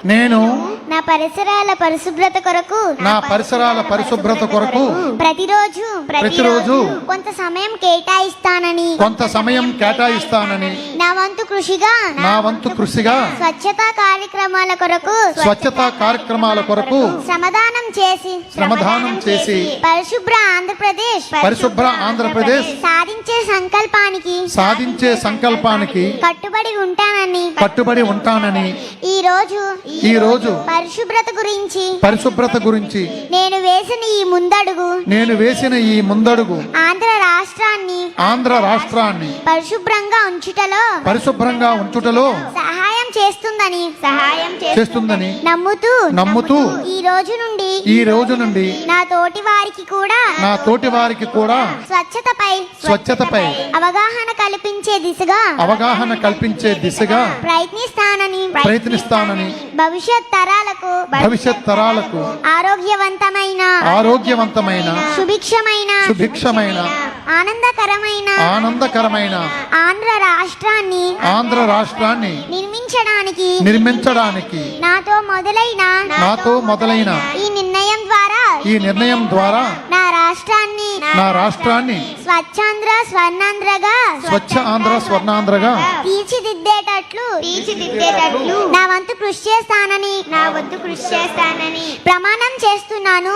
నేను నా పరిసరాల పరిశుభ్రత కొరకు ప్రతిరోజు కొంత సమయం కేటాయిస్తానని నా వంతు కృషిగా స్వచ్ఛతా కార్యక్రమాల కొరకు శ్రమదానం చేసి పరిశుభ్ర ఆంధ్రప్రదేశ్ సాధించే సంకల్పానికి కట్టుబడి ఉంటానని ఈ రోజు పరిశుభ్రత గురించి నేను వేసిన ఈ ముందడుగు ఆంధ్ర రాష్ట్రాన్ని పరిశుభ్రంగా ఉంచుటలో సహాయం చేస్తుందని నమ్ముతూ ఈ రోజు నుండి నా తోటి వారికి కూడా స్వచ్ఛతపై అవగాహన కల్పించే దిశగా ప్రయత్నిస్తానని భవిష్యత్ తరాలకు ఆరోగ్యవంతమైన సుభిక్షమైన ఆనందకరమైన ఆంధ్ర రాష్ట్రాన్ని నిర్మించడానికి నాతో మొదలైన ఈ నిర్ణయం ద్వారా నా రాష్ట్రాన్ని స్వచ్ఛాంధ్ర స్వర్ణాంధ్రగా తీర్చిదిద్దేటట్లు నా వంతు కృషి చేస్తానని ప్రమాణం చేస్తున్నాను